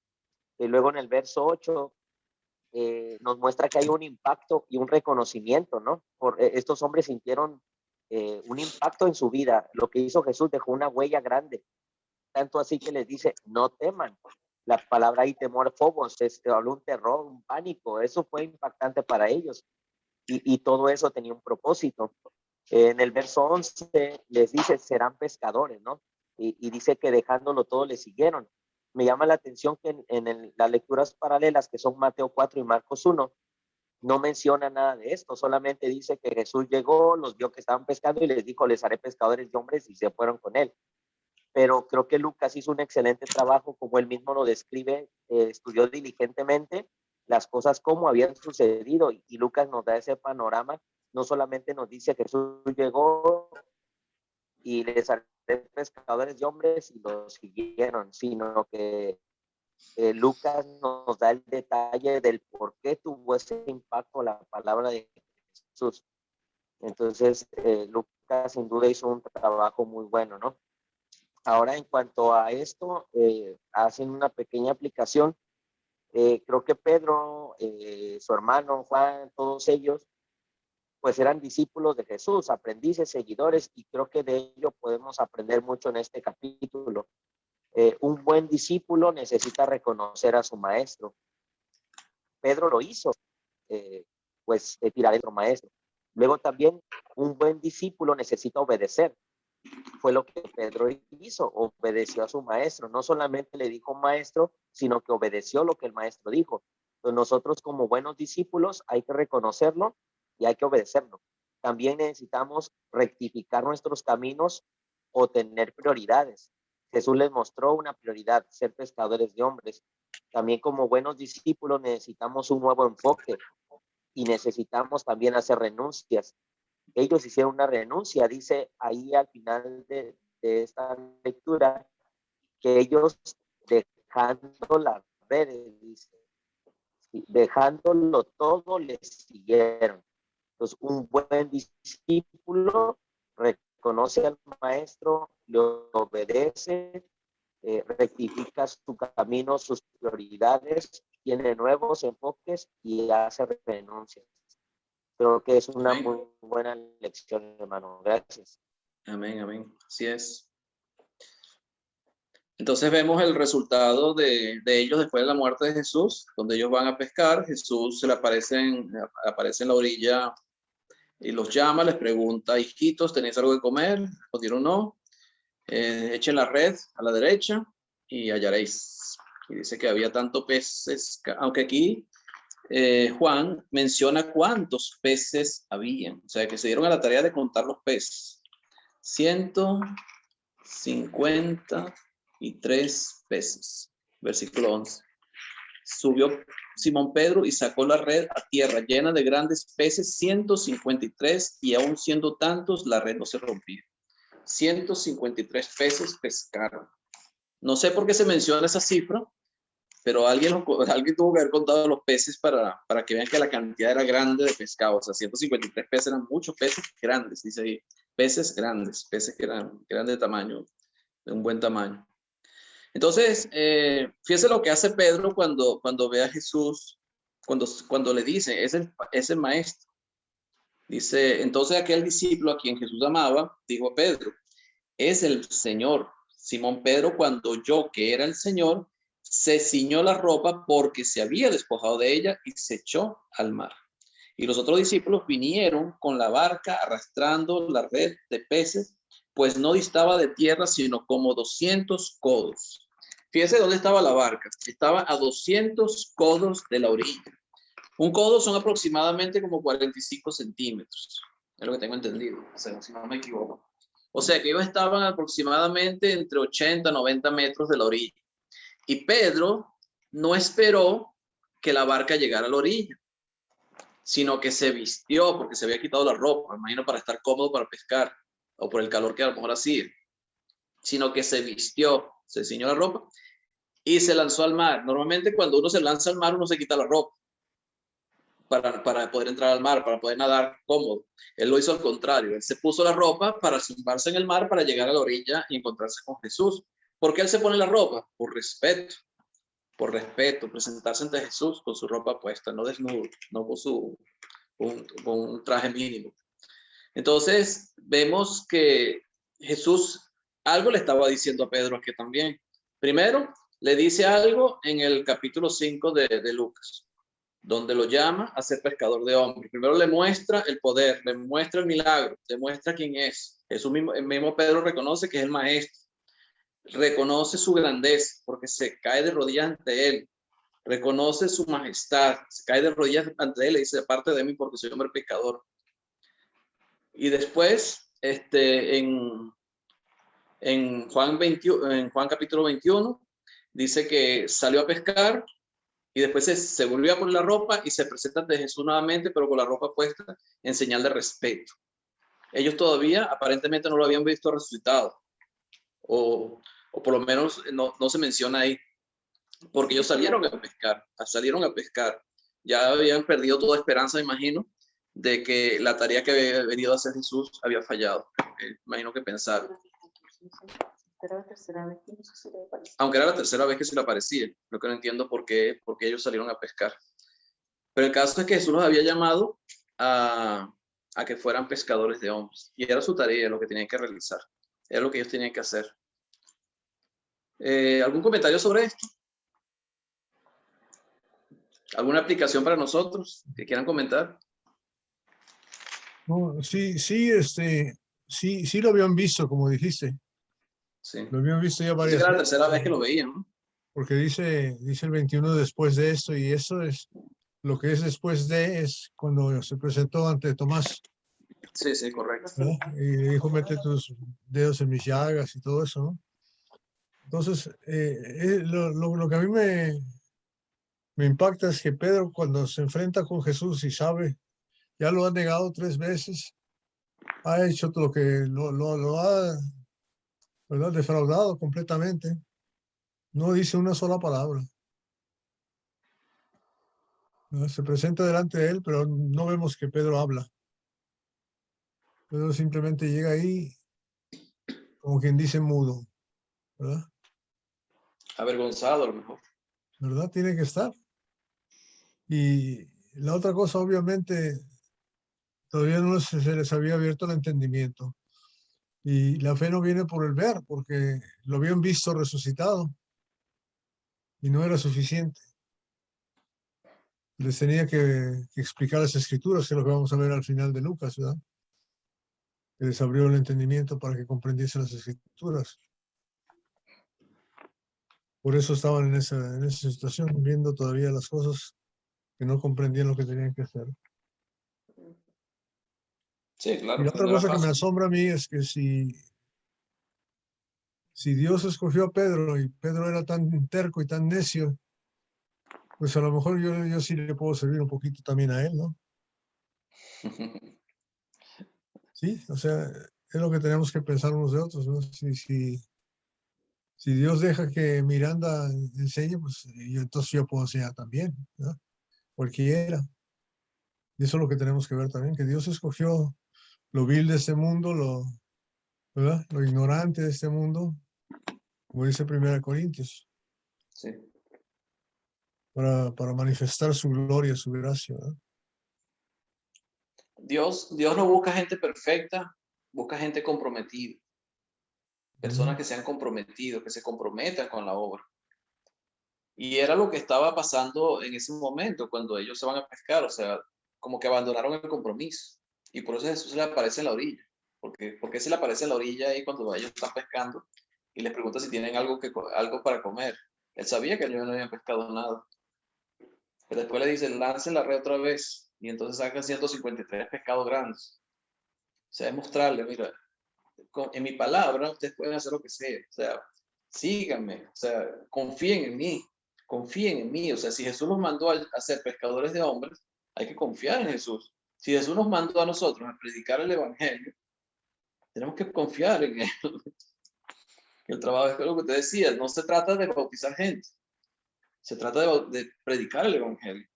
Y luego en el verso 8 nos muestra que hay un impacto y un reconocimiento, ¿no? Estos hombres sintieron un impacto en su vida. Lo que hizo Jesús dejó una huella grande, tanto así que les dice, no teman. La palabra ahí, temor, phobos, habló un terror, un pánico, eso fue impactante para ellos. Y todo eso tenía un propósito. En el verso 11 les dice, serán pescadores, ¿no? Y dice que dejándolo todo le siguieron. Me llama la atención que en las lecturas paralelas, que son Mateo 4 y Marcos 1, no menciona nada de esto, solamente dice que Jesús llegó, los vio que estaban pescando y les dijo, les haré pescadores de hombres, y se fueron con él. Pero creo que Lucas hizo un excelente trabajo, como él mismo lo describe, estudió diligentemente las cosas como habían sucedido, y Lucas nos da ese panorama. No solamente nos dice que Jesús llegó y les haré pescadores de hombres y los siguieron, sino que Lucas nos da el detalle del por qué tuvo ese impacto la palabra de Jesús. Entonces, Lucas sin duda hizo un trabajo muy bueno, ¿no? Ahora, en cuanto a esto, hacen una pequeña aplicación. Creo que Pedro, su hermano Juan, todos ellos, pues eran discípulos de Jesús, aprendices, seguidores, y creo que de ello podemos aprender mucho en este capítulo. Un buen discípulo necesita reconocer a su maestro. Pedro lo hizo, tirar a otro maestro. Luego también un buen discípulo necesita obedecer. Fue lo que Pedro hizo, obedeció a su maestro. No solamente le dijo maestro, sino que obedeció lo que el maestro dijo. Entonces nosotros como buenos discípulos hay que reconocerlo y hay que obedecerlo. También necesitamos rectificar nuestros caminos o tener prioridades. Jesús les mostró una prioridad, ser pescadores de hombres. También como buenos discípulos necesitamos un nuevo enfoque y necesitamos también hacer renuncias. Ellos hicieron una renuncia, dice ahí al final de esta lectura, que ellos dejando las redes, dice, dejándolo todo, les siguieron. Entonces, un buen discípulo reconoce al maestro, le obedece, rectifica su camino, sus prioridades, tiene nuevos enfoques y hace renuncias. Creo que es una muy buena lección, hermano. Gracias. Amén, amén. Así es. Entonces vemos el resultado de ellos después de la muerte de Jesús, donde ellos van a pescar. Jesús se le aparece en la orilla y los llama, les pregunta: hijitos, ¿tenéis algo de comer? Respondieron no. Echen la red a la derecha y hallaréis. Y dice que había tantos peces, aunque aquí Juan menciona cuántos peces habían. O sea, que se dieron a la tarea de contar los peces. 153 peces. Versículo 11. Subió Simón Pedro y sacó la red a tierra llena de grandes peces, 153, y aún siendo tantos, la red no se rompía. 153 peces pescaron. No sé por qué se menciona esa cifra, pero alguien tuvo que haber contado los peces para que vean que la cantidad era grande de pescado. O sea, 153 peces eran muchos peces grandes, dice ahí. Peces grandes, peces que eran de tamaño, de un buen tamaño. Entonces, fíjese lo que hace Pedro cuando ve a Jesús, cuando le dice, es el maestro. Dice, entonces aquel discípulo a quien Jesús amaba, dijo a Pedro: es el Señor. Simón Pedro, cuando oyó que era el Señor, se ciñó la ropa porque se había despojado de ella y se echó al mar. Y los otros discípulos vinieron con la barca arrastrando la red de peces, pues no distaba de tierra sino como 200 codos. Fíjese dónde estaba la barca. Estaba a 200 codos de la orilla. Un codo son aproximadamente como 45 centímetros. Es lo que tengo entendido, o sea, si no me equivoco. O sea que ellos estaban aproximadamente entre 80 y 90 metros de la orilla. Y Pedro no esperó que la barca llegara a la orilla, sino que se vistió porque se había quitado la ropa, me imagino para estar cómodo para pescar, o por el calor que a lo mejor hacía. Sino que se vistió, se ciñó la ropa y se lanzó al mar. Normalmente cuando uno se lanza al mar, uno se quita la ropa para poder entrar al mar, para poder nadar cómodo. Él lo hizo al contrario. Él se puso la ropa para zumbarse en el mar, para llegar a la orilla y encontrarse con Jesús. ¿Por qué él se pone la ropa? Por respeto, presentarse ante Jesús con su ropa puesta, no desnudo, no con un traje mínimo. Entonces, vemos que Jesús algo le estaba diciendo a Pedro aquí también. Primero, le dice algo en el capítulo 5 de Lucas, donde lo llama a ser pescador de hombres. Primero le muestra el poder, le muestra el milagro, le muestra quién es. Jesús mismo, el mismo Pedro reconoce que es el maestro. Reconoce su grandeza porque se cae de rodillas ante él. Reconoce su majestad, se cae de rodillas ante él y dice: aparte de mí porque soy hombre pecador. Y después, en Juan capítulo 21, dice que salió a pescar y después se volvió a poner la ropa y se presenta ante Jesús nuevamente, pero con la ropa puesta en señal de respeto. Ellos todavía aparentemente no lo habían visto resucitado, o por lo menos no se menciona ahí, porque ellos salieron a pescar. Ya habían perdido toda esperanza, imagino, de que la tarea que había venido a hacer Jesús había fallado. Imagino que pensaron. Aunque era la tercera vez que se le aparecía, lo que no entiendo por qué ellos salieron a pescar. Pero el caso es que Jesús los había llamado a que fueran pescadores de hombres, y era su tarea, lo que tenían que realizar, era lo que ellos tenían que hacer. ¿Algún comentario sobre esto? ¿Alguna aplicación para nosotros que quieran comentar? No, sí, lo habían visto, como dijiste. Sí. Lo habían visto ya varias veces. Era la veces. tercera vez que lo veían, ¿no? Porque dice el 21 después de esto, y eso es lo que es después de, es cuando se presentó ante Tomás. Sí, correcto. ¿No? Y le dijo: mete tus dedos en mis llagas y todo eso, ¿no? Entonces, lo que a mí me impacta es que Pedro, cuando se enfrenta con Jesús y sabe, ya lo ha negado 3 veces, ha hecho lo que lo ha, ¿verdad?, defraudado completamente. No dice una sola palabra. ¿No? Se presenta delante de él, pero no vemos que Pedro habla. Pedro simplemente llega ahí, como quien dice, mudo, ¿verdad? Avergonzado a lo mejor. ¿verdad? Tiene que estar. Y la otra cosa, obviamente, todavía no se les había abierto el entendimiento. Y la fe no viene por el ver, porque lo habían visto resucitado y no era suficiente. Les tenía que explicar las escrituras, que es lo que vamos a ver al final de Lucas, ¿verdad? Que les abrió el entendimiento para que comprendiesen las escrituras. Por eso estaban en esa situación, viendo todavía las cosas que no comprendían lo que tenían que hacer. Sí, claro, Y la pues otra no era cosa que me fácil. asombra a mí es que si Dios escogió a Pedro y Pedro era tan terco y tan necio, pues a lo mejor yo sí le puedo servir un poquito también a él, ¿no? Sí, o sea, es lo que tenemos que pensar unos de otros, ¿no? Si Dios deja que Miranda enseñe, pues entonces yo puedo enseñar también, ¿no? Cualquiera. Y eso es lo que tenemos que ver también, que Dios escogió lo vil de este mundo, ¿verdad? Lo ignorante de este mundo, como dice 1 Corintios, Sí. para manifestar su gloria, su gracia, ¿verdad? Dios no busca gente perfecta, busca gente comprometida. Personas que se han comprometido, que se comprometan con la obra. Y era lo que estaba pasando en ese momento cuando ellos se van a pescar, o sea, como que abandonaron el compromiso. Y por eso Jesús se le aparece en la orilla. ¿Por qué se le aparece en la orilla ahí cuando ellos están pescando y les pregunta si tienen algo para comer? Él sabía que ellos no habían pescado nada. Pero después le dice, lancen la red otra vez. Y entonces sacan 153 pescados grandes. O sea, es mostrarle, mira, en mi palabra ustedes pueden hacer lo que sea. O sea, síganme. O sea, confíen en mí. Confíen en mí. O sea, si Jesús nos mandó a ser pescadores de hombres, hay que confiar en Jesús. Si Jesús nos mandó a nosotros a predicar el evangelio, tenemos que confiar en él. El trabajo es lo que te decía, no se trata de bautizar gente, se trata de predicar el evangelio,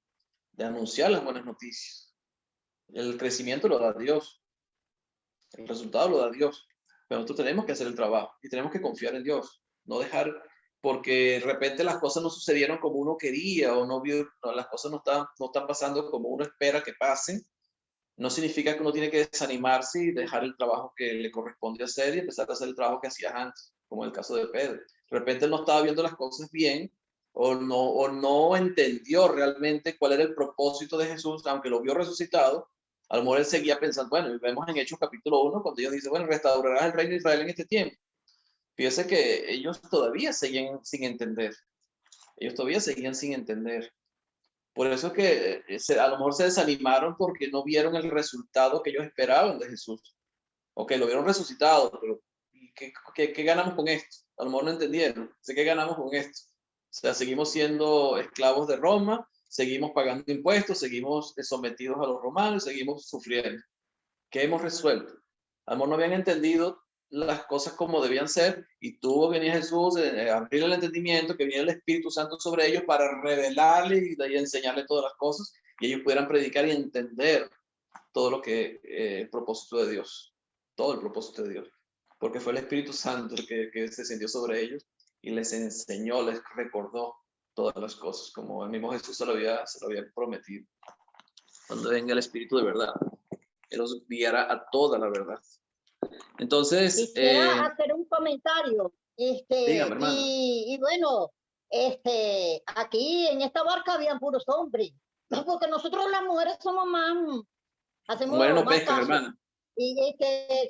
de anunciar las buenas noticias. El crecimiento lo da Dios, el resultado lo da Dios, pero nosotros tenemos que hacer el trabajo y tenemos que confiar en Dios, no dejar porque de repente las cosas no sucedieron como uno quería o no vio, no, las cosas no están pasando como uno espera que pasen. No significa que uno tiene que desanimarse y dejar el trabajo que le corresponde hacer y empezar a hacer el trabajo que hacías antes, como en el caso de Pedro. De repente no estaba viendo las cosas bien o no entendió realmente cuál era el propósito de Jesús, aunque lo vio resucitado. A lo mejor él seguía pensando, bueno, y vemos en Hechos capítulo 1, cuando Dios dice, bueno, restaurarás el reino de Israel en este tiempo. Fíjese que ellos todavía seguían sin entender. Ellos todavía seguían sin entender. Por eso es que a lo mejor se desanimaron porque no vieron el resultado que ellos esperaban de Jesús. Ok, lo vieron resucitado, pero ¿qué ganamos con esto? A lo mejor no entendieron. ¿Qué ganamos con esto? O sea, seguimos siendo esclavos de Roma, seguimos pagando impuestos, seguimos sometidos a los romanos, seguimos sufriendo. ¿Qué hemos resuelto? A lo mejor no habían entendido las cosas como debían ser y tuvo que venir Jesús, abrir el entendimiento, que viene el Espíritu Santo sobre ellos para revelarle y de ahí enseñarle todas las cosas y ellos pudieran predicar y entender todo lo que el propósito de Dios, todo el propósito de Dios, porque fue el Espíritu Santo el que se descendió sobre ellos y les enseñó, les recordó todas las cosas, como el mismo Jesús se lo había prometido. Cuando venga el Espíritu de verdad, Él los guiará a toda la verdad. Entonces, quisiera hacer un comentario. dígame, hermano. Y bueno, aquí en esta barca habían puros hombres, ¿no? Porque nosotros las mujeres somos más, hacemos Mujeres no más pescan, caso. hermano. Y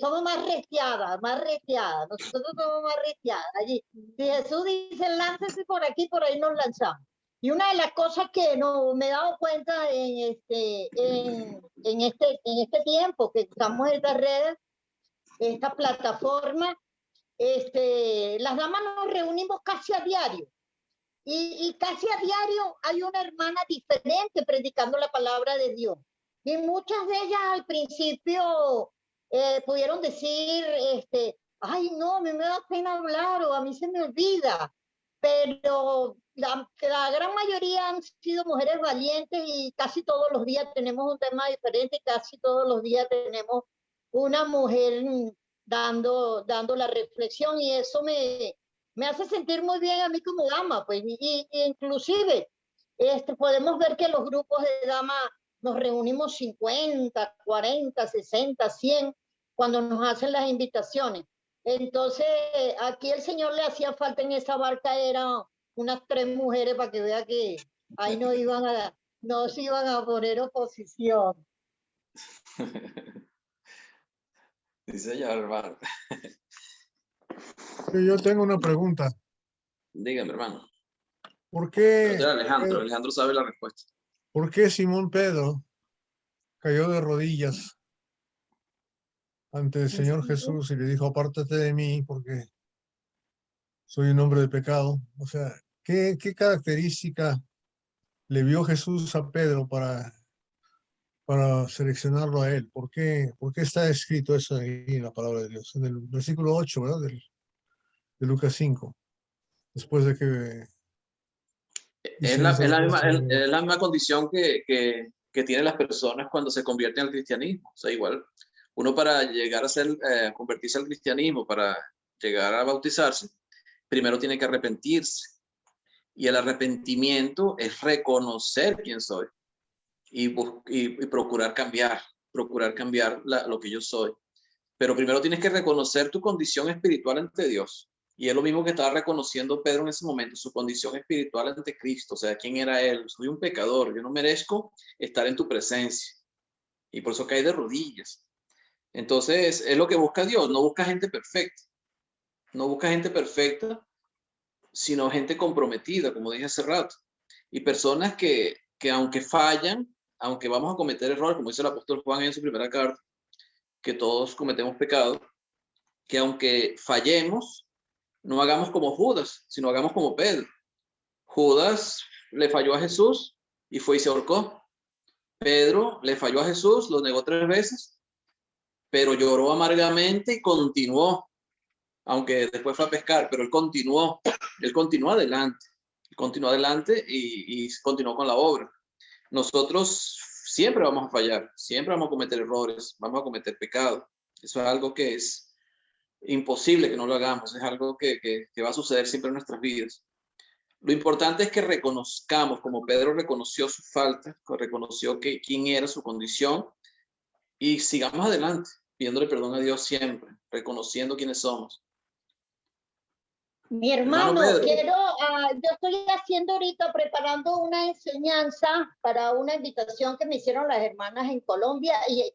somos más restiadas, nosotros somos más restiadas. Allí, si Jesús dice, láncese por aquí, por ahí nos lanzamos. Y una de las cosas que no me he dado cuenta en este tiempo que usamos estas redes, esta plataforma, las damas nos reunimos casi a diario. Y casi a diario hay una hermana diferente predicando la palabra de Dios. Y muchas de ellas al principio pudieron decir, ay, no, a mí me da pena hablar o a mí se me olvida. Pero la gran mayoría han sido mujeres valientes y casi todos los días tenemos un tema diferente, casi todos los días tenemos una mujer dando la reflexión y eso me me hace sentir muy bien a mí como dama, pues, y inclusive podemos ver que los grupos de damas nos reunimos 50, 40, 60, 100 cuando nos hacen las invitaciones. Entonces, aquí el Señor le hacía falta en esa barca, eran unas 3 mujeres para que vea que ahí no se iban a poner oposición. Dice ya, hermano. Yo tengo una pregunta. Dígame, hermano. ¿Por qué, Alejandro sabe la respuesta. ¿por qué Simón Pedro cayó de rodillas ante el Señor Jesús y le dijo, apártate de mí porque soy un hombre de pecado? O sea, ¿qué característica le vio Jesús a Pedro para seleccionarlo a él? ¿Por qué está escrito eso ahí en la palabra de Dios? En el versículo 8, ¿verdad? De Lucas 5. Después de que... Es la misma condición que tienen las personas cuando se convierten al cristianismo. O sea, igual, uno para llegar a convertirse al cristianismo, para llegar a bautizarse, primero tiene que arrepentirse. Y el arrepentimiento es reconocer quién soy y procurar cambiar lo que yo soy. Pero primero tienes que reconocer tu condición espiritual ante Dios. Y es lo mismo que estaba reconociendo Pedro en ese momento, su condición espiritual ante Cristo. O sea, ¿quién era él? Soy un pecador, yo no merezco estar en tu presencia. Y por eso cae de rodillas. Entonces, es lo que busca Dios, no busca gente perfecta. No busca gente perfecta, sino gente comprometida, como dije hace rato. Y personas que aunque fallan, aunque vamos a cometer errores, como dice el apóstol Juan en su primera carta, que todos cometemos pecado, que aunque fallemos, no hagamos como Judas, sino hagamos como Pedro. Judas le falló a Jesús y fue y se ahorcó. Pedro le falló a Jesús, lo negó 3 veces, pero lloró amargamente y continuó, aunque después fue a pescar, pero él continuó adelante y continuó con la obra. Nosotros siempre vamos a fallar, siempre vamos a cometer errores, vamos a cometer pecado. Eso es algo que es imposible que no lo hagamos, es algo que va a suceder siempre en nuestras vidas. Lo importante es que reconozcamos, como Pedro reconoció su falta, reconoció quién era su condición, y sigamos adelante, pidiéndole perdón a Dios siempre, reconociendo quiénes somos. Mi hermano, yo estoy haciendo ahorita, preparando una enseñanza para una invitación que me hicieron las hermanas en Colombia y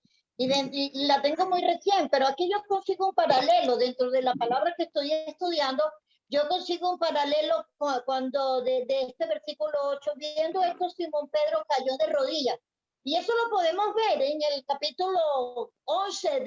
la tengo muy recién, pero aquí yo consigo un paralelo dentro de la palabra que estoy estudiando. Yo consigo un paralelo cuando de este versículo 8, viendo esto, Simón Pedro cayó de rodillas. Y eso lo podemos ver en el capítulo 11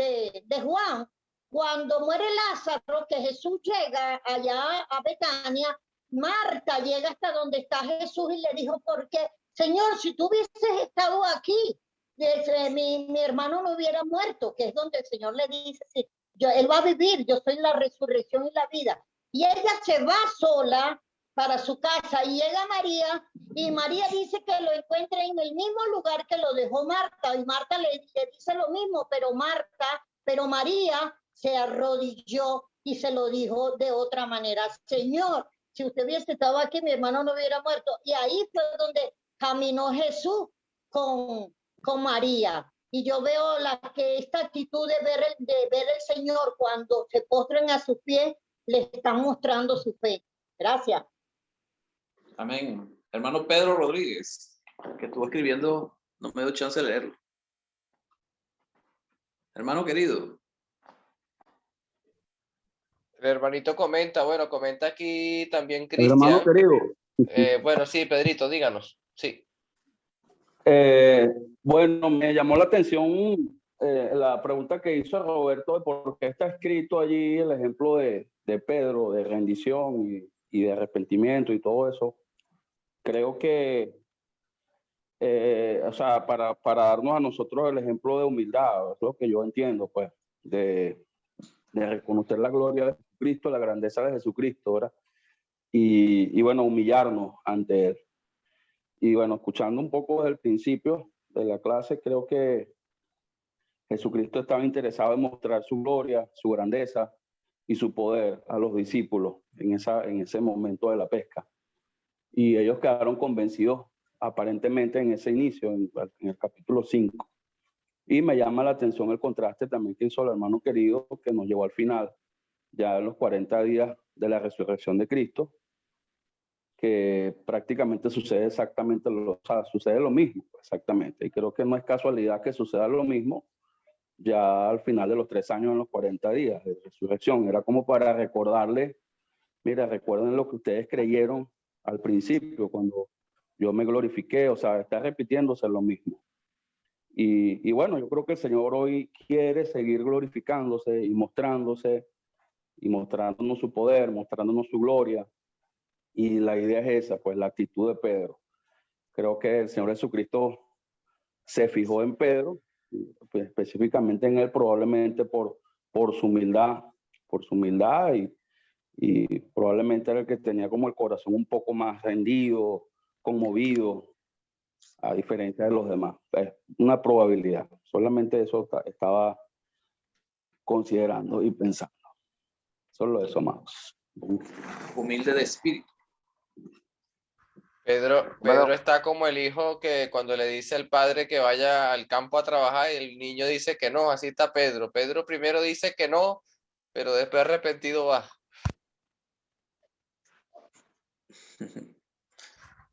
de Juan, cuando muere Lázaro, que Jesús llega allá a Betania. Marta llega hasta donde está Jesús y le dijo, ¿por qué? Señor, si tú hubieses estado aquí, mi hermano no hubiera muerto, que es donde el Señor le dice, sí, él va a vivir, yo soy la resurrección y la vida. Y ella se va sola para su casa y llega María, y María dice que lo encuentra en el mismo lugar que lo dejó Marta, y Marta le dice lo mismo, pero María se arrodilló y se lo dijo de otra manera, Señor, si usted hubiese estado aquí, mi hermano no hubiera muerto. Y ahí fue donde caminó Jesús con María. Y yo veo esta actitud de ver el Señor cuando se postran a sus pies, le están mostrando su fe. Gracias. Amén. Hermano Pedro Rodríguez, que estuvo escribiendo, no me dio chance de leerlo. Hermano querido. El hermanito comenta, bueno, comenta aquí también Cristian. Hermano querido. Bueno, sí, Pedrito, díganos. Sí. Bueno, me llamó la atención la pregunta que hizo Roberto de por qué está escrito allí el ejemplo de Pedro, de rendición y de arrepentimiento y todo eso. Creo que, o sea, para darnos a nosotros el ejemplo de humildad, es lo que yo entiendo, pues, de reconocer la gloria de Jesucristo, la grandeza de Jesucristo, ¿verdad? Y bueno, humillarnos ante Él. Y bueno, escuchando un poco desde el principio de la clase, creo que Jesucristo estaba interesado en mostrar su gloria, su grandeza, y su poder a los discípulos en ese momento de la pesca. Y ellos quedaron convencidos aparentemente en ese inicio, en el capítulo 5. Y me llama la atención el contraste también que hizo el hermano querido, que nos llevó al final, ya en los 40 días de la resurrección de Cristo, que prácticamente sucede exactamente sucede lo mismo, exactamente. Y creo que no es casualidad que suceda lo mismo ya al final de los 3 años, en los 40 días de resurrección. Era como para recordarle, mira, recuerden lo que ustedes creyeron al principio, cuando yo me glorifiqué, o sea, está repitiéndose lo mismo. Y bueno, yo creo que el Señor hoy quiere seguir glorificándose y mostrándonos su poder, mostrándonos su gloria. Y la idea es esa, pues la actitud de Pedro. Creo que el Señor Jesucristo se fijó en Pedro, pues, específicamente en él, probablemente por su humildad, y probablemente era el que tenía como el corazón un poco más rendido, conmovido, a diferencia de los demás. Es una probabilidad, solamente eso estaba considerando y pensando. Solo eso más. Humilde de espíritu. Pedro está como el hijo que cuando le dice al padre que vaya al campo a trabajar y el niño dice que no, así está Pedro. Pedro primero dice que no, pero después arrepentido va.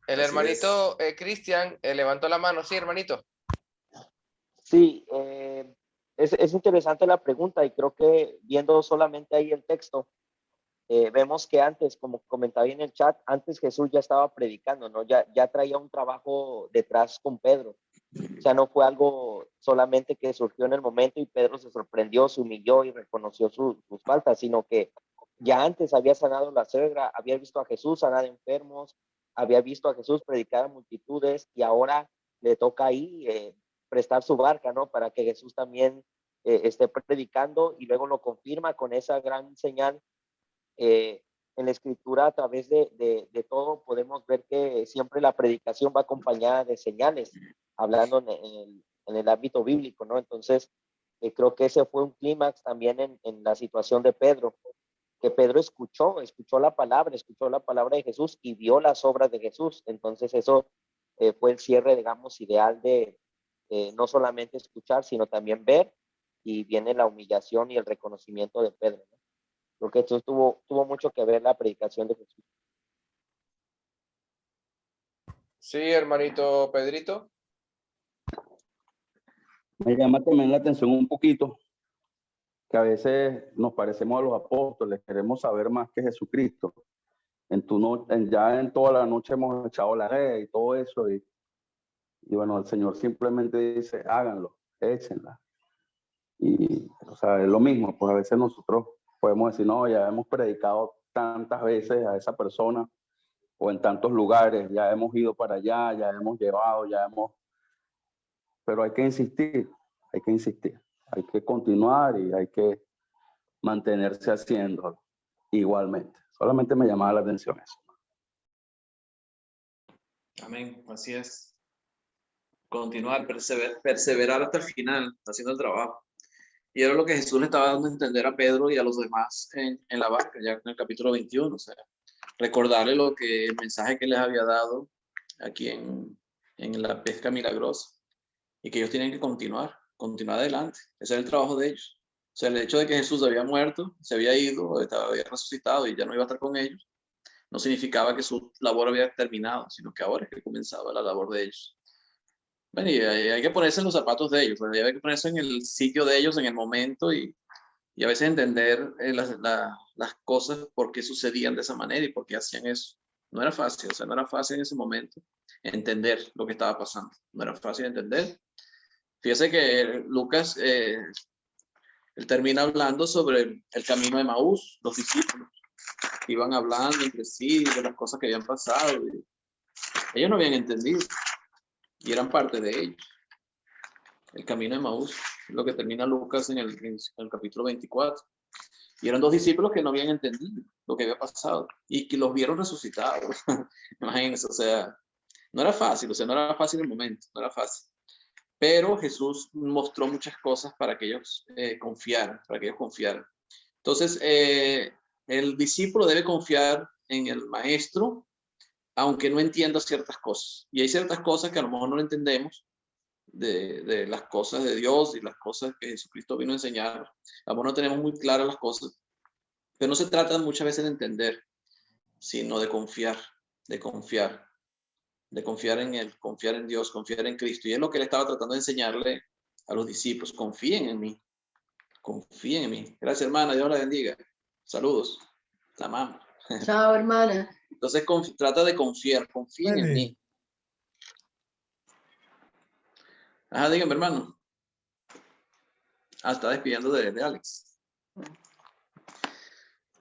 El Así hermanito Cristian levantó la mano. Sí, hermanito. Sí, es interesante la pregunta y creo que viendo solamente ahí el texto, vemos que antes, como comentaba en el chat, antes Jesús ya estaba predicando, ¿no? Ya traía un trabajo detrás con Pedro. O sea, no fue algo solamente que surgió en el momento y Pedro se sorprendió, se humilló y reconoció sus faltas, sino que ya antes había sanado la suegra, había visto a Jesús sanar enfermos, había visto a Jesús predicar a multitudes y ahora le toca ahí prestar su barca, ¿no? Para que Jesús también esté predicando y luego lo confirma con esa gran señal. En la escritura, a través de todo, podemos ver que siempre la predicación va acompañada de señales, hablando en el ámbito bíblico, ¿no? Entonces, creo que ese fue un clímax también en la situación de Pedro, que Pedro escuchó la palabra de Jesús y vio las obras de Jesús. Entonces, eso fue el cierre, digamos, ideal de no solamente escuchar, sino también ver, y viene la humillación y el reconocimiento de Pedro, ¿no? Porque esto tuvo mucho que ver la predicación de Jesús. Sí, hermanito Pedrito. Me llama también la atención un poquito que a veces nos parecemos a los apóstoles, queremos saber más que Jesucristo. Ya en toda la noche hemos echado la red y todo eso, y bueno, el Señor simplemente dice, háganlo, échenla. Y, o sea, es lo mismo, pues a veces nosotros podemos decir, no, ya hemos predicado tantas veces a esa persona, o en tantos lugares, ya hemos ido para allá, ya hemos llevado, pero hay que insistir, hay que continuar y hay que mantenerse haciéndolo igualmente. Solamente me llamaba la atención eso. Amén, así es. Continuar, perseverar hasta el final, haciendo el trabajo. Y era lo que Jesús le estaba dando a entender a Pedro y a los demás en la barca, ya en el capítulo 21. O sea, recordarle el mensaje que les había dado aquí en la pesca milagrosa, y que ellos tienen que continuar adelante. Ese es el trabajo de ellos. O sea, el hecho de que Jesús había muerto, se había ido, había resucitado y ya no iba a estar con ellos, no significaba que su labor había terminado, sino que ahora es que comenzaba la labor de ellos. Bueno, y hay que ponerse en los zapatos de ellos, hay que ponerse en el sitio de ellos, en el momento, y a veces entender las cosas, por qué sucedían de esa manera y por qué hacían eso. No era fácil, o sea, no era fácil en ese momento entender lo que estaba pasando. No era fácil entender. Fíjese que Lucas, él termina hablando sobre el camino de Maús, los discípulos. Iban hablando entre sí de las cosas que habían pasado. Y ellos no habían entendido y eran parte de ellos. El camino de Maús, lo que termina Lucas en el capítulo 24. Y eran 2 discípulos que no habían entendido lo que había pasado y que los vieron resucitados. Imagínense, o sea, no era fácil, no era fácil el momento, no era fácil. Pero Jesús mostró muchas cosas para que ellos confiaran, Entonces, el discípulo debe confiar en el maestro, aunque no entienda ciertas cosas. Y hay ciertas cosas que a lo mejor no entendemos de las cosas de Dios y las cosas que Jesucristo vino a enseñar. A lo mejor no tenemos muy claras las cosas, pero no se trata muchas veces de entender, sino de confiar, de confiar, de confiar en Él, confiar en Dios, confiar en Cristo. Y es lo que Él estaba tratando de enseñarle a los discípulos. Confíen en mí, confíen en mí. Gracias, hermana, Dios la bendiga. Saludos, la amamos. Chao, hermana. Entonces trata de confiar, confíen en mí. Ajá, dígame, hermano. Está despidiendo de Alex.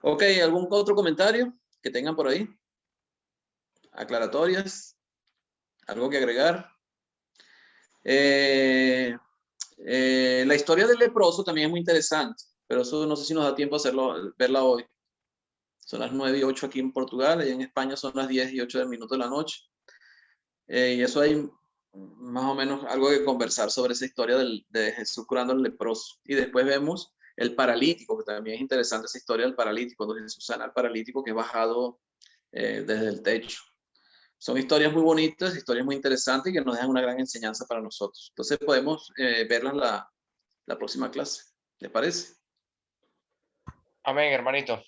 Ok, ¿algún otro comentario que tengan por ahí? ¿Aclaratorias? ¿Algo que agregar? La historia del leproso también es muy interesante, pero eso no sé si nos da tiempo verla hoy. Son las 9:08 aquí en Portugal, y en España son las 10:08 de la noche. Y eso hay más o menos algo que conversar sobre esa historia de Jesús curando al leproso. Y después vemos el paralítico, que también es interesante esa historia del paralítico, donde Jesús sana al paralítico que es bajado desde el techo. Son historias muy bonitas, historias muy interesantes y que nos dejan una gran enseñanza para nosotros. Entonces podemos verlas la próxima clase. ¿Le parece? Amén, hermanito.